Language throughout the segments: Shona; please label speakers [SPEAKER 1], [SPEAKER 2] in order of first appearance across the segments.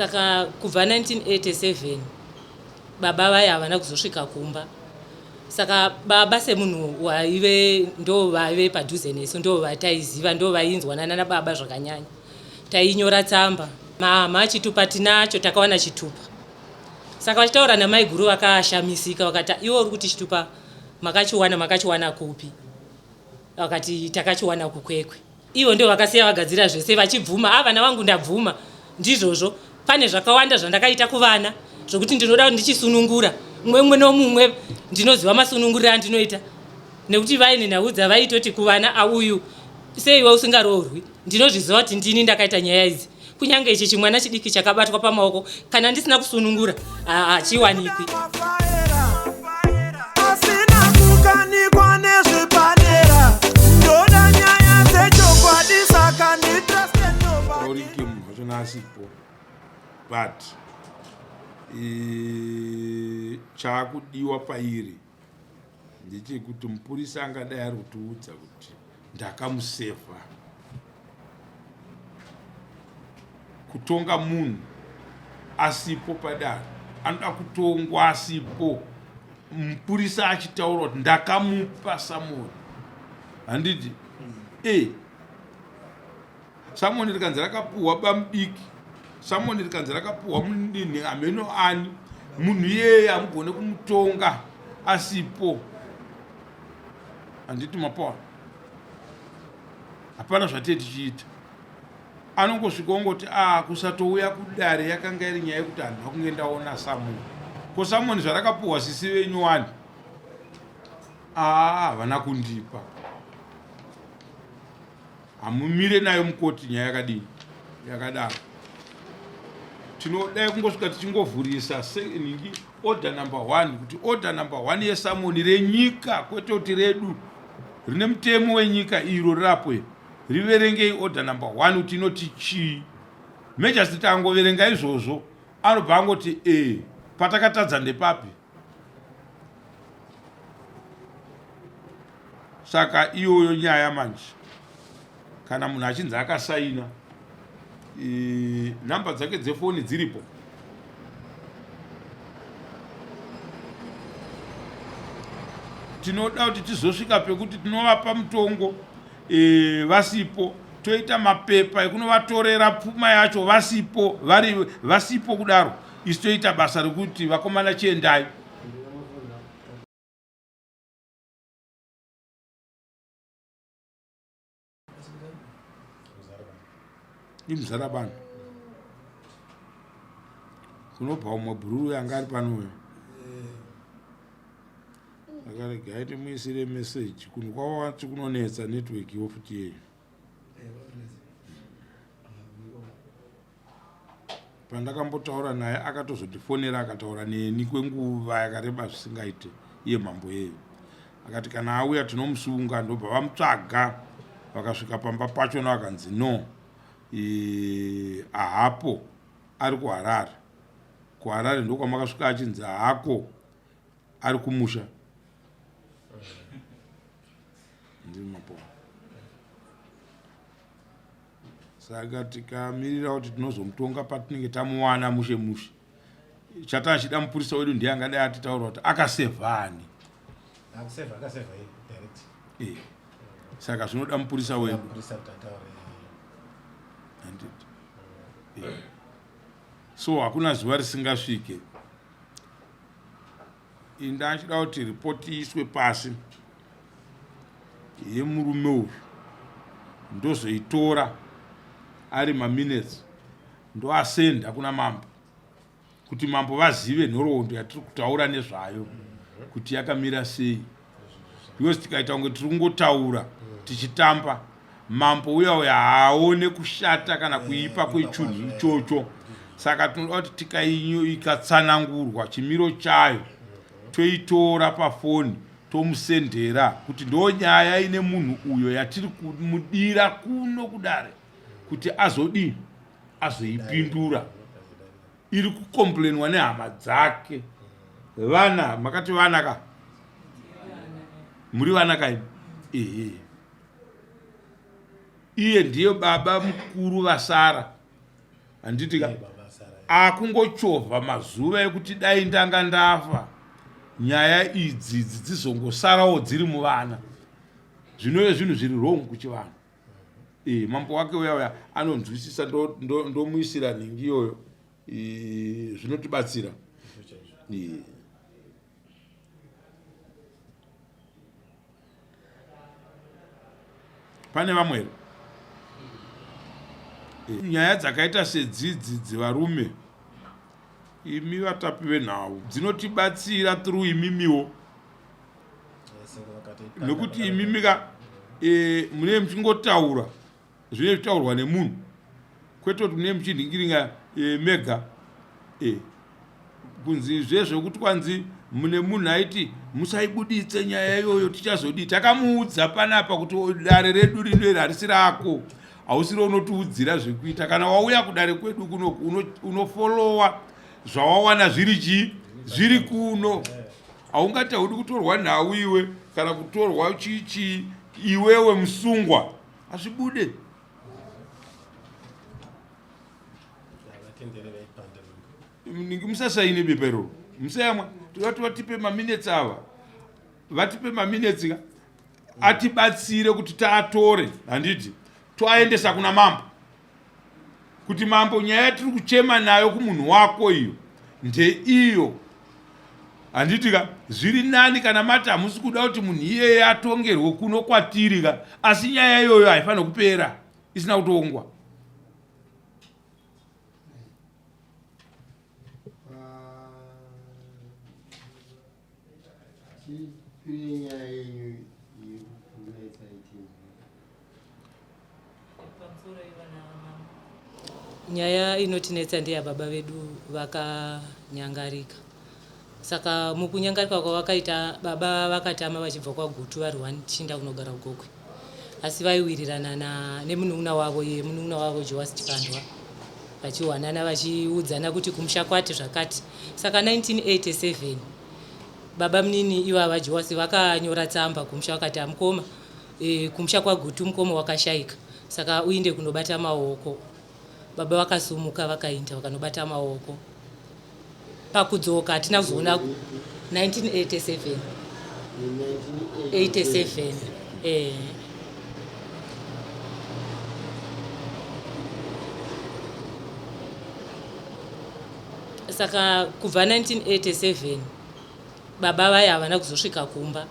[SPEAKER 1] Saka kubva 1987 baba vaya havana kuzosvika kumba. Saka baba semunhu waive ndo vaive padhuze nesu, ndo vataiziva, ndo vainzwanana nababa zvakanyanya. Tainyora tsamba, mama chitupa tinacho, takawana chitupa. Saka vachitaura namai guru vakashamisika, vakati ivo uri kuti chitupa makachiwana kupi? Vakati takachiwana kukwekwe. Ivo ndio vakasiya vagadzira zvese vachibvuma, vana vangu ndabvuma. Ndizvozvo pane zvakawanda zvandakaita kuvana zvokuti ndinoda ndichisunungura. Mumwe nomumwe ndinoziva masununguriro andinoita. Nekuti vaine nhau dzavaitoti kuvana auyu seiwe usingaroorwi. Ndinozviziva kuti ndini ndakaita nyaya idzi. Kunyange ichi chimwana chidiki chakabatwa pamaoko kana ndisina kusunungura hachiwanikwi.
[SPEAKER 2] But chakudiwa pairi ndechekuti mupurisa angadai ari kutiudza kuti ndakamusefa. Kutonga munhu asipo padare, anoda kutongwa asipo. Mupurisa achitaura kuti ndakamupa Samoni. Handiti? Samoni rikanzi rakapuhwa bamudiki, Samoni rikanzi rakapuhwa mudini ameno ani, munhu iyeye hamugone kumutonga asipo. Handiti mapawa? Hapana zvatei tichiita. Anongosvika ongoti kusatouya kudare yakanga iri nyaya yekuti handina kunge ndaona Samoni. Ko Samoni zvarakapuhwa sisi venyu wani? Havana kundipa. Hamumire nayo mukoti nyaya yakadini yakadaro. Tinodai kungosvika tichingovhurisa ningi order number 1 kuti order number 1 yeSamoni renyika, kwete kuti redu rine mutemo wenyika iro rirapo. Riverengei order number 1 kuti inoti chii. Majesty angoverenga izvozvo anobva angoti patakatadza ndepapi. Saka iyoyo nyaya manje. Kana munhu achinzi akasaina nhamba dzake dzefoni dziripo. Tinoda kuti tizosvika pekuti tinovapa mutongo vasipo, toita mapepa ekunovatorera pfuma yacho vasipo kudaro. Isi toita basa rekuti vakomana chiendai. Imuzarabana kunobva umwe bhuruu yanga ari panoyo akarega aiti muisire meseji kunhu kwawati kunonetsa network yofuti yeyo. Pandakambotaura naye akatozotifonera akataura neni kwenguva yakareba zvisingaite iye mambo yeyo. Akati kana auya tinomusunga. Ndobva vamutsvaga vakasvika pamba pacho navakanzi no, hapo ari kuHarare. KuHarare ndokwamakasvika achinzi hako ari kumusha. Ndimapo. Saka tikamirira kuti tinozomutonga patinenge tamuwana mushe mushe. Chata achida mupurisa wedu ndiye angadai atitaura kuti akasevhani.
[SPEAKER 3] Akaseva direct.
[SPEAKER 2] Saka zvinoda mupurisa wedu. So hakuna zuva risingasvike. Ndachida kuti ripoti iswe pasi yemurume uyu ndozoitora ari maminutes ndoasenda kuna mambo kuti mambo vazive nhoroondo yatiri kutaura nezvayo kuti yakamira sei. Because tikaita kunge tiri kungotaura tichitamba, mambo uya haaone kushata kana kuipa kwechinhu ichocho. Saka tinoda kuti ikatsanangurwa chimiro chayo toitora pafoni tomusendera kuti ndo nyaya ine munhu uyo yatiri kumudira kuno kudare kuti azoipindura. Iri kukomplainwa nehama dzake. Vana makati vana ka muri vana kai iye ndiye baba mukuru vasara. Handiti ka akungochovha mazuva ekuti dai ndanga ndafa nyaya idzi dzizongosarawo dziri muvana. Zvinove zvinhu zviri wrong kuchivanhu. Mambo wake uya anonzwisisa ndomuisira nhingi iyoyo. Zvinotibatsira. Pane vamwe nyaya dzakaita sedzidzi dzevarume imi vatapi venhau dzinotibatsira through imimiwo, nekuti imimika mune muchingotaura zvine zvitaurwa nemunhu, kwete kuti mune muchinhingiringa mega kunzi zvezvokuti kwanzi mune munhu aiti musaibuditse nyaya iyoyo tichazodii. Takamuudza panapa kuti dare redu rino harisi rako, hausiro unotiudzira zvekuita. Kana wauya kudare kwedu kuno unofolowa zvawawana zviri kuno. Haungataudi kutorwa nhau iwe kana kutorwa chichi iwewe musungwa. Hazvibude. Ningi musasaine bepero. Musayamwa vatipe maminutes ava. Vatipe maminutes atibatsire kuti taatore, handiti twaendesa kuna mambo. Kuti mambo nyaya tiri kuchema nayo kumunhu wako iyo ndeiyo. Handiti zviri nani kana mati hamusi kuda kuti munhu iyeye atongerwe kuno kwatiri asi nyaya iyoyo haifanira kupera isina kutongwa.
[SPEAKER 1] Nyaya inotinetsa ndeye baba vedu vakanyangarika. Saka mukunyangarika kwavakaita baba vakatama vachibva kwagutu vari 1 chinda kunogara kugokwe. Asi vaiwirirana nemunun'una wavo munun'una wavo Joasi Chikandwa. Vachiwanana vachiudzana kuti kumusha kwati zvakati. Saka 1987 baba munini ivava Joasi vakanyora tsamba kumusha vakati amukoma kumusha kwagutu mukoma wakashayika. Saka uinde kunobata maoko. Baba vakasumuka vakaenda vakanobata maoko. Pakudzoka hatina kuzoona 1987. 87. Saka kubva 1987 baba vaya havana kuzosvika kumba.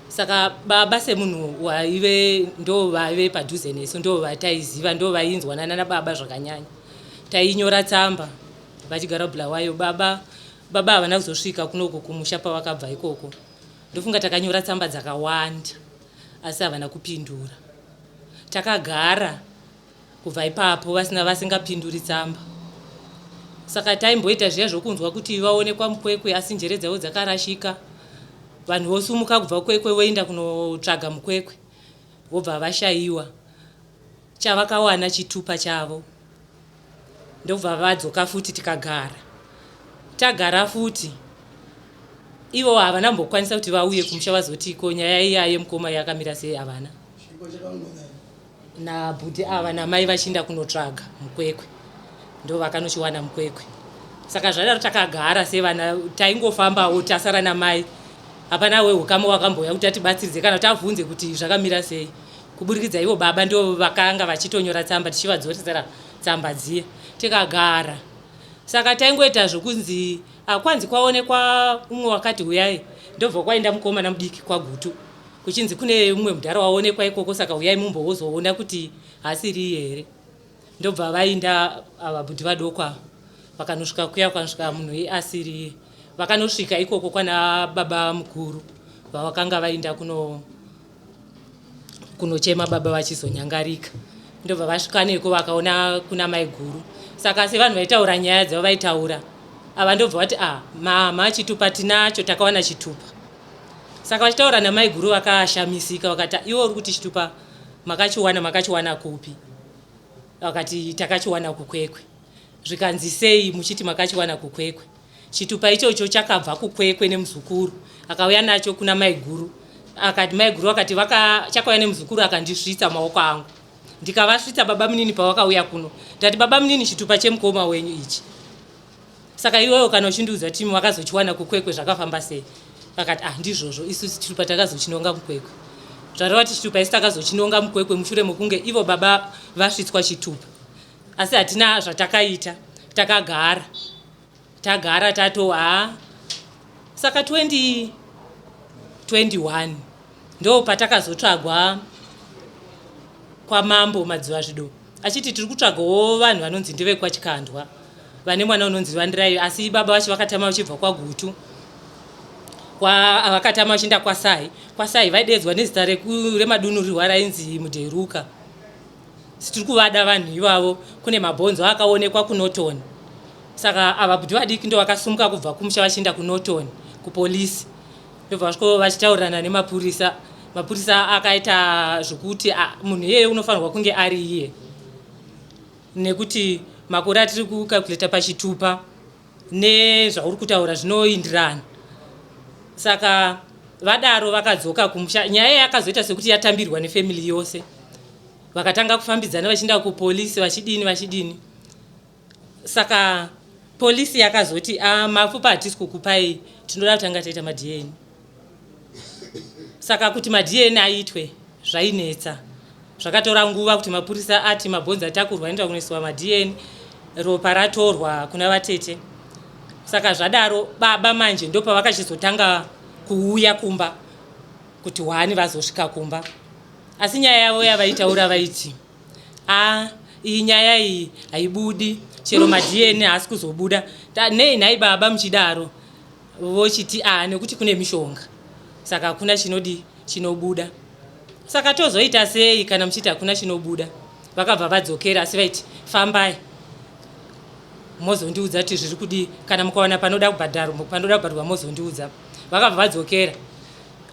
[SPEAKER 1] Saka baba semunhu waive ndo vaive padhuze nesu, ndo vataiziva, ndo vainzwanana nababa zvakanyanya. Tainyora tsamba vachigara Bulawayo. Baba havana kuzosvika kunoko kumusha pavakabva ikoko. Ndofunga takanyora tsamba dzakawanda asi havana kupindura. Takagara kubva ipapo vasingapinduri tsamba. Saka taimboita zviya zvokunzwa kuti vaonekwa mukwekwe asi njere dzavo dzakarashika. Vanhu vosumuka kubva kwekwe voenda kunotsvaga mukwekwe vobva vashayiwa. Chavakawana chitupa chavo. Ndobva vadzoka futi tikagara. Tagara futi. Ivo havana mbokwanisa kuti vauye kumusha vazotiko nyaya iya yemukoma yakamira sei havana. Nabhudhi ava namai vachienda kunotsvaga mukwekwe. Ndo vakanochiwana mukwekwe. Saka zvadaro takagara sevana taingofambawo tasara namai. Hapana wehukama wakamboya kuti atibatsiridze kana tavhunze kuti zvakamira sei. Kuburikidza ivo baba ndo vakanga vachitonyora tsamba tichivadzoredzera tsamba dziye. Tikagara. Saka taingoita zvokunzi kwanzi kwaonekwa umwe wakati uyai. Ndobva kwaenda mukoma namudiki kwagutu. Kuchinzi kune umwe mudhara waonekwa ikoko saka uyai mumbozoona kuti hasiri here. Ndobva vainda ababhudhi vadokwa vakanosvika kuya kwanosvika munhu asiri. Vakanosvika ikoko kwana Babamukuru vavakanga vainda kunochema baba vachizonyangarika. Ndobva vasvika neko vakaona kuna mai guru. Saka sevanhu vaitaura nyaya dzavo vaitaura. Ava ndobva vati mama chitupa tinacho takawana chitupa. Saka vachitaura namai guru vakashamisika vakati iwo uri kuti chitupa makachiwana kupi? Vakati takachiwana kukwekwe. Zvikanzi sei muchiti makachiwana kukwekwe? Chitupa ichocho chakabva kukwekwe nemuzukuru. Akauya nacho kuna mai guru. Akati mai guru akati chakauya nemuzukuru akandisvitsa maoko angu. Ndikavasvitsa baba munini pavakauya kuno. Ndati baba munini chitupa chemukoma wenyu ichi. saka iwewe kana uchindiudza timu wakazochiwana kukwekwe zvakafamba sei vakati ndizvozvo isusu chitupa takazochinonga mukwekwe zvareva kuti chitupa isi takazochinonga mukwekwe mushure mokunge ivo baba vasvitswa chitupa asi hatina zvatakaita tagara tato saka 2021 ndo patakazotsvagwa kwamambo madziva zvido achiti tiri kutsvagawo vanhu vanonzi ndevekwaChikandwa vane mwana unonzi Vandirai asi baba vacho vakatama vachibva kwaGutu vakatama vachienda kwasai vaidedzwa nezita remadunhurirwa rainzi Mudheruka tiri kuvada vanhu ivavo kune mabhonzo akaonekwa kuNorton saka ava bhuti vadiki ndo vakasumuka kubva kumusha vachienda kuNorton kupolisi ndobva vasviko vachitaurirana nemapurisa mapurisa akaita zvokuti munhu iyeye unofanirwa kunge ari iye nekuti makore atiri kukalkuleta pachitupa nezvauri kutaura zvinoindirana saka vadaro vakadzoka kumusha nyaya yakazoita sekuti yatambirwa nefamily yose vakatanga kufambidzana vachienda kupolisi vachidini saka polisi yakazoti mapfupa hatisi kukupai tinoda kutanga taita maDNA saka kuti maDNA aitwe zvainetsa zvakatora nguva kuti mapurisa ati mabhonzo atakurwa inoita kunoiswa maDNA ropa ratorwa kuna vatete saka zvadaro baba manje ndopa vakachizotanga kuuya kumba kuti wani vazosvika kumba asi nyaya yavo yavaitaura vaiti iyi nyaya iyi haibudi chero maDNA haasi kuzobuda nei nhai baba muchidaro vochiti nekuti kune mishonga saka hakuna chinobuda saka tozoita sei kana muchiti hakuna chinobuda vakabva vadzokera asi vaiti fambai mozondiudza kuti zviri kudi kana mukawana panoda kubhadharwa mozondiudza vakabva vadzokera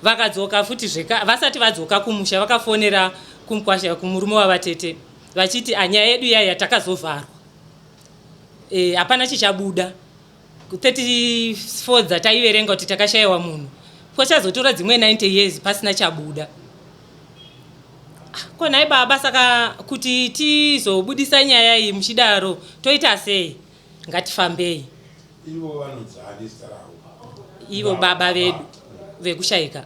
[SPEAKER 1] vakadzoka futi vasati vadzoka kumusha vakafonera kumukwasha kumurume wavatete vachiti nyaya yedu yaya takazovharwa hapana chichabuda 34 dzataiverenga kuti takashayiwa munhu pochazotora dzimwe 90 years pasina chabuda konhai baba saka kuti tizobudisa nyaya iyi muchidaro toita sei ngatifambei ivo baba vedu vekushayika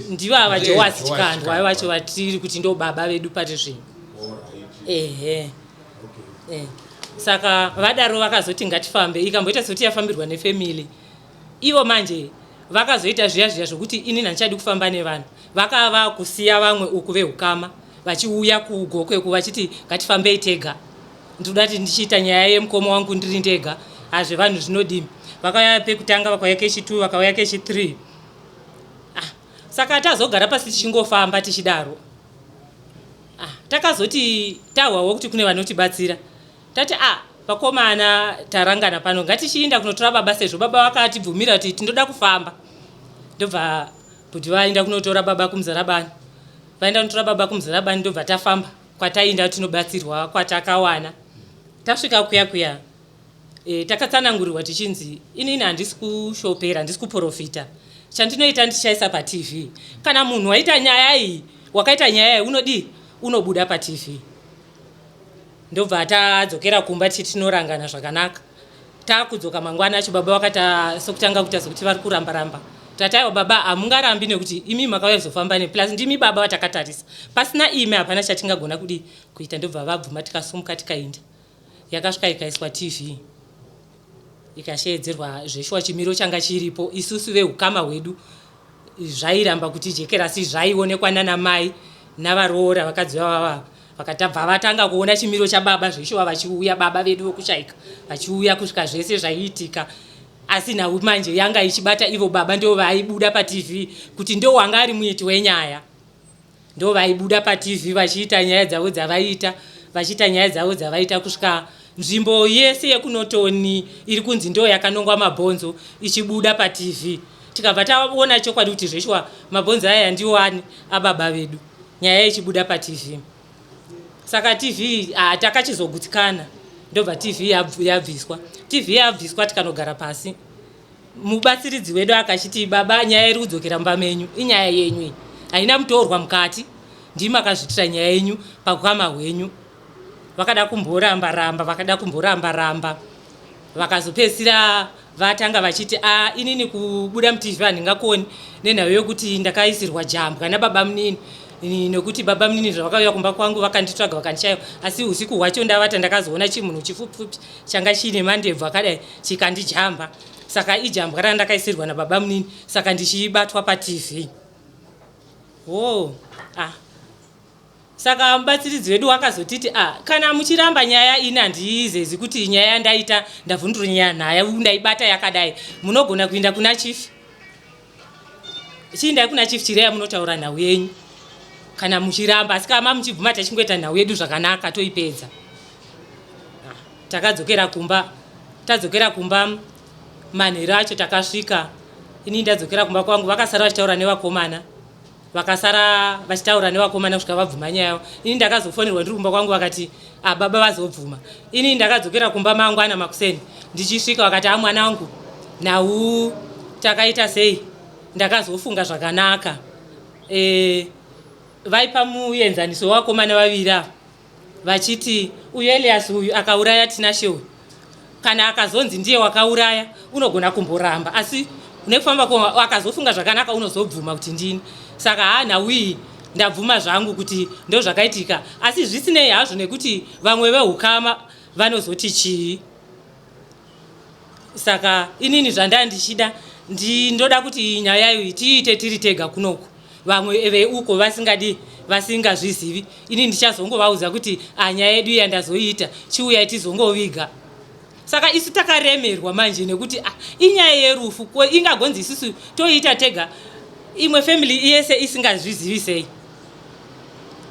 [SPEAKER 1] ndivo ava Jowasi Chikandwa aivacho vatiri kuti ndo baba vedu pati zvino saka vadaro vakazoti ngatifambe ikamboita sekuti yafambirwa nefamily ivo manje vakazoita zviya zvokuti inini handichadi kufamba nevanhu vakava kusiya vamwe uku vehukama vachiuya kugokweku vachiti ngatifambei tega ndoda kuti ndichiita nyaya yemukoma wangu ndiri ndega zvevanhu zvinodini vakauya pekutanga vakauya kechi2 vakauya kechi3 saka tazogara pasi tichingofamba tichidaro takazoti tahwawo kuti kune vanotibatsira tati vakomana tarangana pano ngatichiinda kunotora baba sezvo baba vakatibvumira kuti tindoda kufamba ndobva kuti vaenda kunotora baba kumuzarabani vaenda kunotora baba kumuzarabani ndobva tafamba kwatainda tinobatsirwa kwatakawana tasvika kuya takatsanangurirwa tichinzi inini handisi kushopera handisi kuprofita chandinoita ndichaisa paTV kana munhu waita nyaya iyi wakaita nyaya iyi unobuda paTV ndobva tadzokera kumba tinorangana zvakanaka takudzoka mangwana acho baba vakata sokutanga kuita sokuti vari kuramba tataiwa baba hamungarambi nekuti imi makauya kuzofamba plus ndimi baba vatakatarisa pasina imi hapana chatingagona kuita ndobva vabvuma tikasumuka tikaenda yakasvika ikaiswa TV ikashedzerwa zveshuwa chimiro changa chiripo isusu vehukama hwedu zvairamba kuti jekerasi zvaionekwa nanamai navaroora vakadzi vava vakatabva vatanga kuona chimiro chababa zveshuwa vachiuya baba vedu vokushayika vachiuya kusvika zvese zvaiitika asi nhau manje yanga ichibata ivo baba ndo vaibuda paTV kuti ndo wanga ari muiti wenyaya ndo vaibuda paTV vachiita nyaya dzavo dzavaita vachiita nyaya dzavo dzavaita kusvika nzvimbo yese yekuNorton iri kunzi ndo yakanongwa mabhonzo ichibuda paTV tikabva taona chokwadi kuti zveshuwa mabhonzo aya ndiwani ababa vedu nyaya ichibuda paTV saka TV takachizogutsikana ndobva TV yabviswa tikanogara pasi mubatsiridzi wedu akachiti baba nyaya iri kudzokera mumba menyu inyaya yenyu haina mutorwa mukati ndimi akazvitira nyaya yenyu pakukama hwenyu vakada kumboramba ramba vakazopedzisira vatanga vachiti inini kubuda muTV handingakoni nenhau yokuti ndakaisirwa jambwa nababa munini nekuti baba munini zvavakauya kumba kwangu vakanditsvaga vakandishaya asi usiku hwacho ndavata ndakazoona chimunhu chipfupi changa chine mandebvu akadai chikandijamba saka ijambwa randakaisirwa nababa munini saka ndichibatwa paTV. Saka mubatsiridzi wedu wakazotiti kana muchiramba nyaya ina handizezi kuti nyaya ndaita ndavhundura nhaya ndaibata yakadai munogona kuenda kuna chief. Chiindai kuna chief chireya munotaura nhau yenyu kana muchiramba asi kama muchibvuma tachingoita nhau yedu zvakanaka toipedza. Tadzokera kumba manheru acho takasvika ini ndadzokera kumba kwangu vakasara vachitaura nevakomana vakasara vachitaura nevakomana kusvika vabvuma nyaya yavo. Ini ndakazofonerwa ndiri kumba kwangu vakati baba vazobvuma. Ini ndakadzokera kumba mangwana makuseni ndichisvika vakati mwana wangu nhau takaita sei. Ndakazofunga zvakanaka vaipa muenzaniso wakomana vaviri ava vachiti uyu Elias uyu akauraya Tinashe kana akazonzi ndiye wakauraya unogona kumboramba asi nekufamba akazofunga zvakanaka unozobvuma kuti ndini. Saka nhau iyi ndabvuma zvangu kuti ndo zvakaitika asi zvisinei hazvo nekuti vamwe vehukama vanozoti chii. Saka inini zvandanga ndichida ndoda kuti nyaya iyi tiite tiri tega kunoku vamwe veuko vasingazvizivi. Ini ndichazongovaudza kuti nyaya yedu iyi yandazoita chiuya tizongoviga. Saka isu takaremerwa manje nekuti inyaya yerufu ingagonzi isusu toita tega imwe family yese isingazvizivi sei.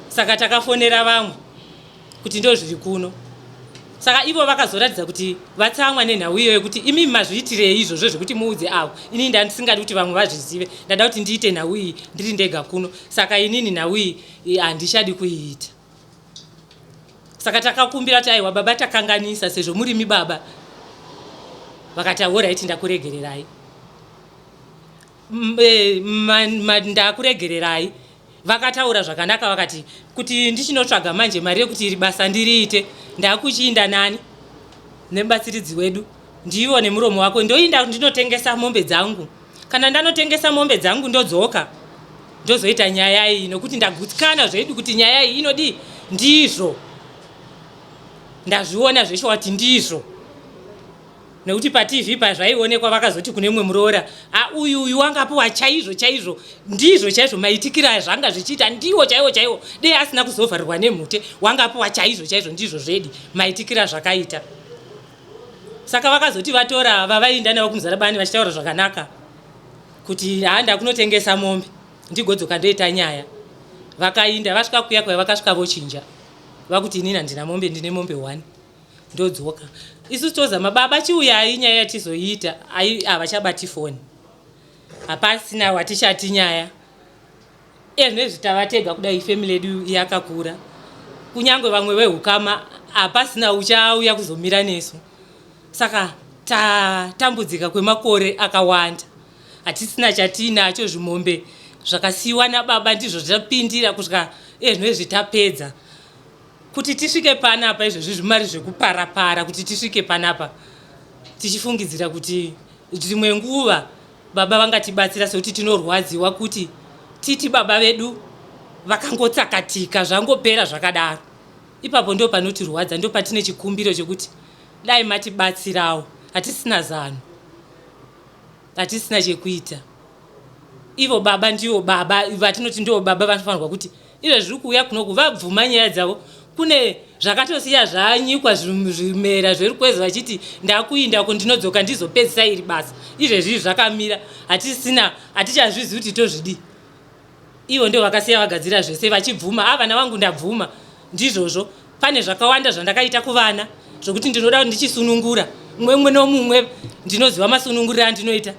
[SPEAKER 1] Saka takafonera vamwe kuti ndo zviri kuno. Saka ivo vakazoratidza kuti vatsamwa nenhau iyoyo kuti imi mazviitirei izvozvo zvekuti muudze avo. Ini ndisingadi kuti vamwe vazvizive ndada kuti ndiite nhau iyi ndiri ndega kuno. Saka inini nhau iyi handichadi kuiita. Saka takakumbira kuti aiwa baba takanganisa sezvo muri mibaba. Vakati alright ndakuregererai. Ndakuregererai. Vakataura zvakanaka vakati kuti ndichinotsvaga manje mari yekuti iri basa ndiriite ndakuchiinda nani nemubatsiridzi wedu ndiwo nemuromo wako ndoinda ndinotengesa mombe dzangu. Kana ndanotengesa mombe dzangu ndodzoka ndozoita nyaya iyi nokuti ndagutsikana zvedu kuti nyaya iyi inodi ndizvo ndazviona zvesho kuti ndizvo nekuti paTV pazvaionekwa vakazoti kune mumwe muroora uyu wangapiwa chaizvo ndizvo chaizvo maitikira zvanga zvichiita ndiwo chaiwo dei asina kuzovharirwa nemhute wangapiwa chaizvo ndizvo zvedi maitikira zvakaita. Saka vakazoti vatora vavainda navo kumuzarabani vachitaura zvakanaka kuti ndakunotengesa mombe ndigodzoka ndoita nyaya. Vakainda vasvika kuya kwaya vakasvika vochinja vakuti inini handina mombe ndine mombe 1 ndodzoka. Isu tozama baba chiuyai nyaya yatizoita havachabati foni hapasina watichati nyaya nezvitavatega kudai family yedu yakakura kunyange vamwe vehukama hapasina uchauya kuzomira nesu. Saka tatambudzika kwemakore akawanda hatisina chatinacho zvimombe zvakasiyiwa nababa ndizvo zvapindira kusvika nezvitapedza kuti tisvike panapa. Izvozvi zvimari zvekuparapara kuti tisvike panapa tichifungidzira kuti dzimwe nguva baba vangatibatsira sekuti tinorwadziwa kuti titi baba vedu vakangotsakatika zvangopera zvakadaro. Ipapo ndo panotirwadza ndo patine chikumbiro chokuti dai matibatsirawo. Hatisina zano hatisina chekuita. Ivo baba ndivo baba vatinoti ndo baba vanofanirwa kuti izvo zviri kuuya kunoku vabvuma nyaya dzavo. Kune zvakatosiya zvanyikwa zvimera zviri kwezi vachiti ndakuindako ndinodzoka ndizopedzisa iri basa. Izvezvi zvakamira hatichazvizivi kuti tozvidi. Ivo ndio vakasiya vagadzira zvese vachibvuma vana vangu ndabvuma ndizvozvo. Pane zvakawanda zvandakaita kuvana zvokuti ndinoda kuti ndichisunungura mumwe nomumwe ndinoziva masununguriro andinoita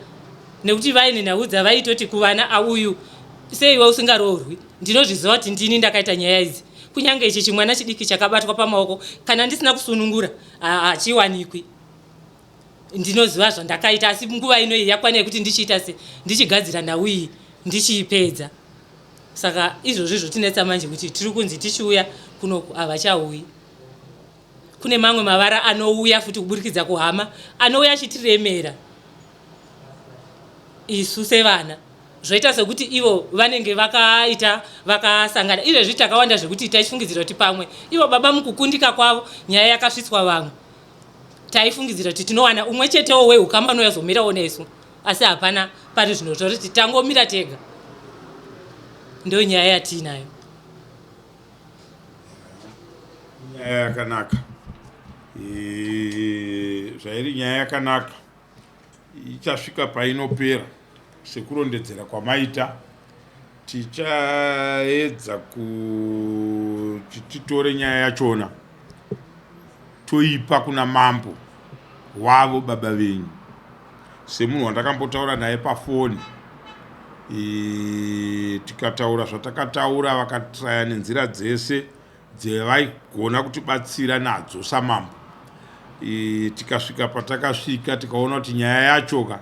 [SPEAKER 1] nekuti vaine nhau dzavaitoti kuvana uyu seiwe usingaroorwi ndinozviziva kuti ndini ndakaita nyaya idzi. Kunyange ichi chimwana chidiki chakabatwa pamaoko kana ndisina kusunungura hachiwanikwi. Ndinoziva zvandakaita asi nguva ino iyi yakwana yekuti ndichiita ndichigadzira nhau iyi ndichiipedza. Saka izvozvi zvotinetsa manje kuti tiri kunzi tichiuya kunoku havachauyi. kune mamwe mavara anouya futi kuburikidza kuhama anouya achitiremera isu sevana zvoita sekuti ivo vanenge vakasangana izvezvi takawanda zvekuti taifungidzira kuti pamwe ivo baba mukukundika kwavo nyaya yakasvitswa vamwe taifungidzira kuti tinowana umwe chetewo weukama anoyazomirawo nesu asi hapana pari zvino toriti tangomira tega ndo nyaya yatiinayo
[SPEAKER 2] nyaya yakanaka zvairi nyaya yakanaka ichasvika painopera sekurondedzera kwamaita tichaedza kuti titore nyaya yachona toipa kuna mambo wavo baba venyu semunhu wandakambotaura naye pafoni tikataura zvatakataura vakatraya nenzira dzese dzevaigona kutibatsira nadzo samambo tikasvika patakasvika tikaona kuti nyaya yachoka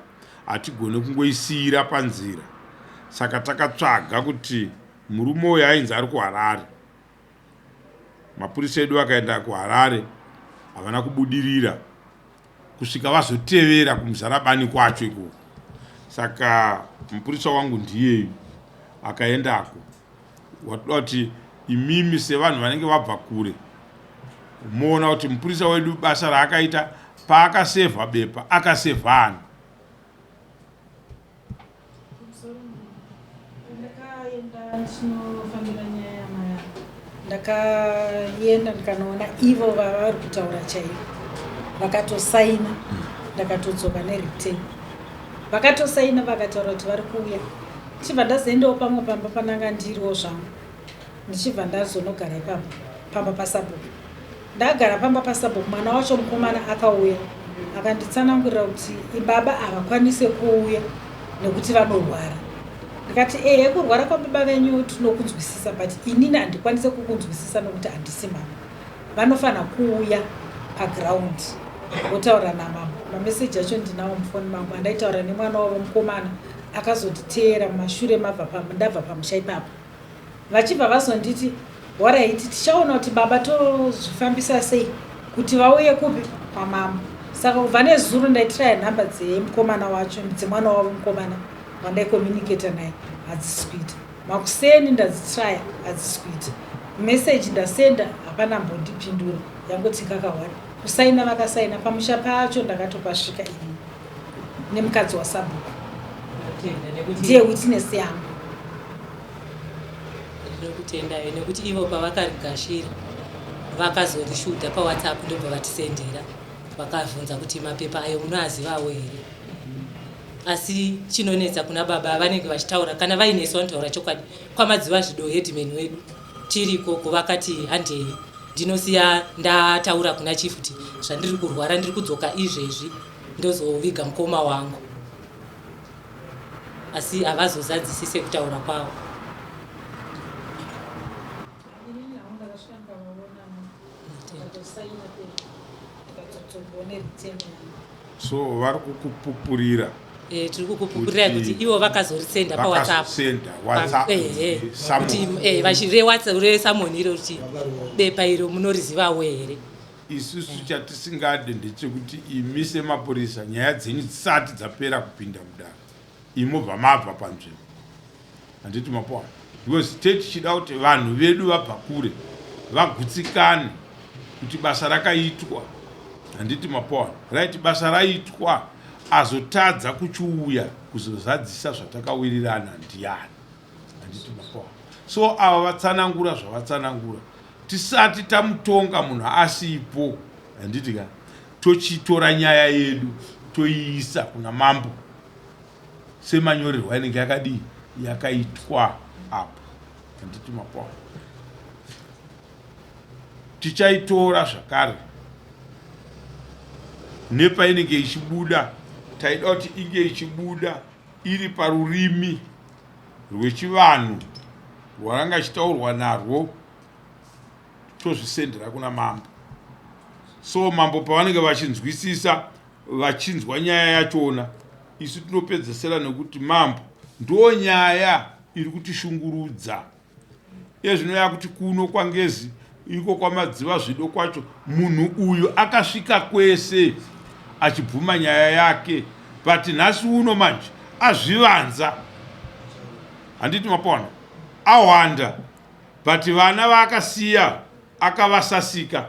[SPEAKER 2] hatigone kungoisiyira panzira saka takatsvaga kuti murume uyu ainzi ari kuharare mapurisa edu akaenda kuharare havana kubudirira kusvika vazotevera kumuzarabani kwacho ikoko saka mupurisa wangu ndiyeyu akaendako watoda kuti imimi sevanhu vanenge vabva kure moona kuti mupurisa wedu basa raakaita paakasevha bepa akasevha anhu
[SPEAKER 4] ndakaenda ndikanoona ivo vavari kutaura chaivo vakatosaina ndakatodzoka nereturn vakatosaina vakataura kuti vari kuuya ndichibva ndazoendawo pamwe pamba pananga ndiriwo zvangu ndichibva ndazonogara ipapo pamba pasabhuku ndagara pamba pasabhuku mwana wacho mukomana akauya akanditsanangurira kuti ibaba havakwanise kuuya nekuti vanorwara ndikati kurwara kwababa venyu tinokunzwisisa but inini handikwanise kukunzwisisa nokuti handisi mama vanofanira kuuya paground votaura namama mameseji acho ndinawo mufoni mangu andaitaura nemwana wavo mukomana akazonditeera mumashure ndabva pamusha ipapo vachibva vazonditi waraiti tichaona kuti baba tozvifambisa sei kuti vauye kupi kwamama saka kubva nezuro ndaitiraya nhamba dzemukomana wacho dzemwana wavo mukomana wandaikomunicata naye hadzisi kuita makuseni ndadzitraya hadzisi kuita meseji ndasenda hapana mbondipindura yangoti kakawanda kusaina vakasaina pamusha pacho ndakatopasvika ini nemukadzi wasabhuku ndiye witness yangu
[SPEAKER 1] ndinokutendayo nekuti ivo pavakarigashira vakazorishuta pawhatsapp ndobva vatisendera vakabvunza kuti mapepa ayo munoazivawo here asi chinonetsa kuna baba vanenge vachitaura kana vainesu vanotaura chokwadi kwamadziva zvido hedman wedu tirikoko vakati handei ndinosiya ndataura kuna chief kuti zvandiri kurwara ndiri kudzoka izvezvi ndozoviga mukoma wangu asi havazozadzisi sekutaura kwavo
[SPEAKER 2] so vari kukupupurira
[SPEAKER 1] tiri kukupupurira kuti ivo vakazorisenda pawhatsapp kuti vachiresamoniro kuti bepa iro munorizivawo here
[SPEAKER 2] isusu chatisingade ndechekuti imi semapurisa nyaya dzenyu dzisati dzapera kupinda mudare imobva mabva panzvimbo handiti mapoana because tichida kuti vanhu vedu vabva kure vagutsikane kuti basa rakaitwa handiti mapoana right basa raitwa azotadza kuchiuya kuzozadzisa zvatakawirirana ndiani handiti mapoana so ava vatsanangura zvavatsanangura tisati tamutonga munhu asipo handiti ka tochitora nyaya yedu toiisa kuna mambo semanyorerwa inenge yakadii yakaitwa apo handiti mapoana tichaitora zvakare nepainenge ichibuda taida kuti inge ichibuda iri parurimi rwechivanhu rwaranga chitaurwa narwo tozvisendera kuna mambo so mambo pavanenge vachinzwisisa vachinzwa nyaya yachona isu tinopedzesera nekuti mambo ndo nyaya iri kutishungurudza izvinoya kuti kuno kwaNgezi iko kwamadziva zvido kwacho munhu uyu akasvika kwese achibvuma nyaya yake, but nhasi uno manje azvivanza, handiti mapona, awanda, but vana vaakasiya akavasasika,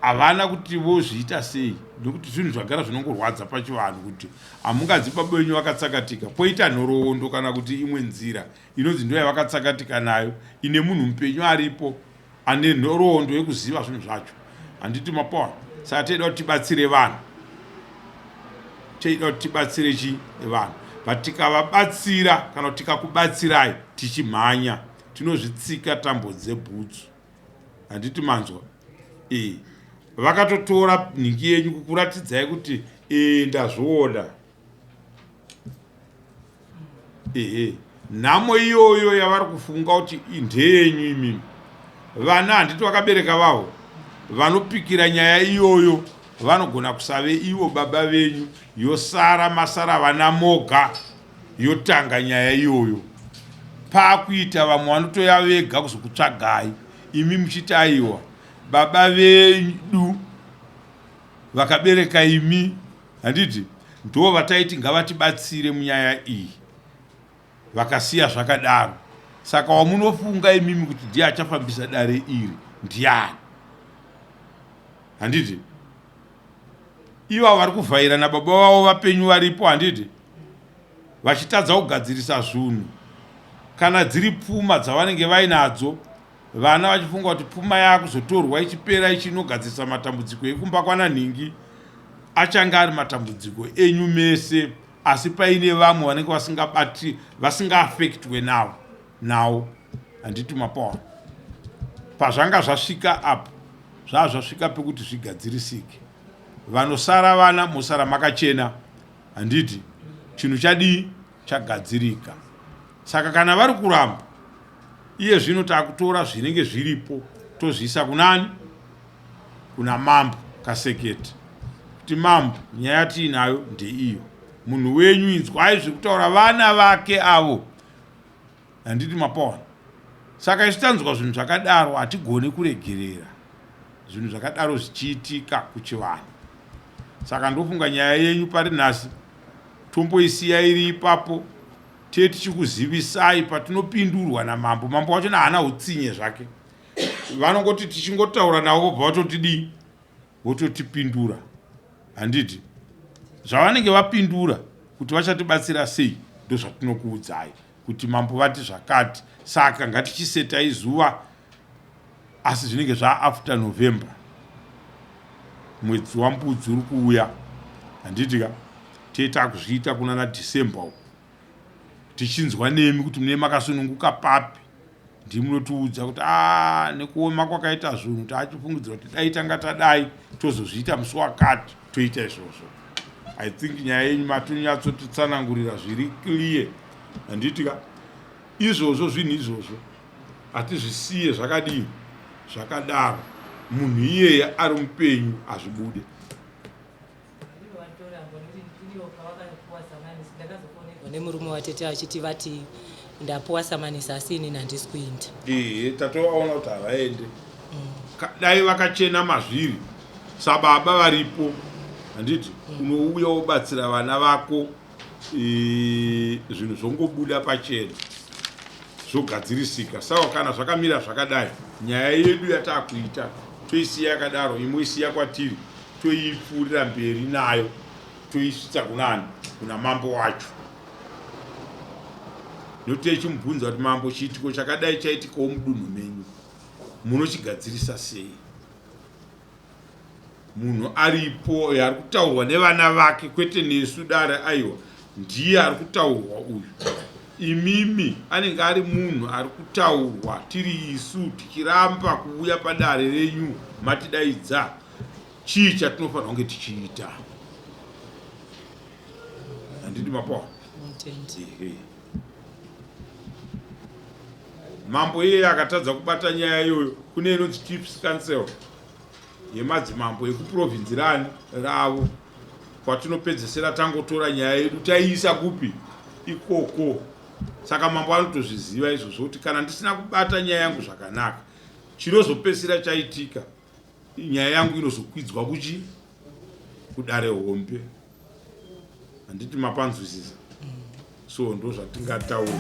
[SPEAKER 2] havana kuti vozviita sei, nokuti zvinhu zvagara zvinongorwadza pachivanhu kuti hamungadzipa benyu vakatsakatika, poita nhoroondo kana kuti imwe nzira inonzi ndo yavakatsakatika nayo, ine munhu mupenyu aripo ane nhoroondo yekuziva zvinhu zvacho, handiti mapona. Saka teida kuti tibatsire vanhu, teida kuti tibatsire vanhu, but tikavabatsira kana kuti tikakubatsirai tichimhanya tinozvitsika tambo dzebhutsu, handiti manzwa. Vakatotora nhingi yenyu kukuratidzai kuti ndazviona. Nhamo iyoyo yavari kufunga kuti ndeyenyu imimi, vana handiti vakabereka vavo vanopikira nyaya iyoyo vanogona kusave ivo baba venyu, yosara masara vana moga, yotanga nyaya iyoyo. Pakuita vamwe vanotoya vega kuzokutsvagai, imi muchiti aiwa baba vedu vakabereka imi, handiti ndo vataiti ngavatibatsire munyaya iyi, vakasiya zvakadaro. Saka wamunofunga imimi kuti ndiye achafambisa dare iri ndiani, handiti ivo vari kuvhaira nababa vavo vapenyu varipo, handiti vachitadza kugadzirisa zvinhu, kana dziri pfuma dzavanenge vainadzo, vana vachifunga kuti pfuma yakuzotorwa ichipera ichinogadzirisa matambudziko ekumba kwana nhingi, achanga ari matambudziko enyu mese, asi paine vamwe vanenge vasingaafektwe nawo, handiti mapona. Pazvanga zvasvika apo zvasvika pekuti zvigadzirisike, vanosara vana mosara makachena, handiti chinhu chadii chagadzirika. Saka kana vari kuramba, iye zvino takutora zvinenge zviripo tozviisa kunani, kuna mambo kaseketi, kuti mambo nyaya tiinayo ndeiyo, munhu wenyu inzwai zviri kutaura vana vake avo, handiti mapona. Saka ichitanzwa zvinhu zvakadaro hatigoni kuregerera zvinhu zvakadaro zvichiitika kuchivanhu. Saka ndofunga nyaya yenyu pari nhasi tomboisiya iri ipapo, tichikuzivisai patinopindurwa namambo. Mambo wacho haana utsinye zvake, vanongoti tichingotaura navo vobva vatotidii, vototipindura, handiti zvavanenge vapindura kuti vachatibatsira sei ndozvatinokuudzai kuti mambo vati zvakati. Saka ngatichisetai zuva, asi zvinenge zvaafter November, mwedzi wambudzi uri kuuya, handitika tiita kuzviita kuna naDecember uko, tichinzwa nemi kuti mune makasununguka papi, ndimunotiudza kuti nekuoma kwakaita zvinhu taachifungidzira kuti dai tanga tadai tozozviita musi wakati, toita izvozvo. I think nyaya yenyu matonyatsotisanangurira zviri clear, handitika izvozvo zvinhu izvozvo hatizvisiye zvakadii zvakadaro, munhu iyeye ari mupenyu azvibude.
[SPEAKER 1] Nemurume watete achiti vati ndapuwa samanisi asi ini handisi kuinda.
[SPEAKER 2] Tatovaona kuti havaende, dai vakachena mazviri sababa varipo, handiti unouya wobatsira vana vako, zvinhu zvongobuda pachena zvogadzirisika. Saka kana zvakamira zvakadai, nyaya yedu yataakuita toisiya yakadaro, imoisiya kwatiri, toipfuurira mberi nayo, toisvitsa kunani, kuna mambo wacho. Nokuti echimubvunza kuti mambo, chiitiko chakadai chaitikawo mudunhu menyu, munochigadzirisa sei? Munhu aripo ari kutaurwa nevana vake, kwete nesu dare, aiwa ndiye ari kutaurwa uyu. Imimi anenge ari munhu ari kutaurwa tiri isu tichiramba kuuya padare renyu matidaidza, chii chatinofanira kunge tichiita, handiti mapwa. Mambo iyeye akatadza kubata nyaya iyoyo, kune inonzi Chiefs Council yemadzimambo ekuprovinzi ravo, kwatinopedzesera tangotora nyaya yedu taiisa kupi ikoko. Saka mambo anotozviziva izvozvo kuti kana ndisina kubata nyaya yangu zvakanaka, chinozopesira chaitika nyaya yangu inozokwidzwa kudare hombe. Handiti mapanzwisisa. So ndo zvatingataura.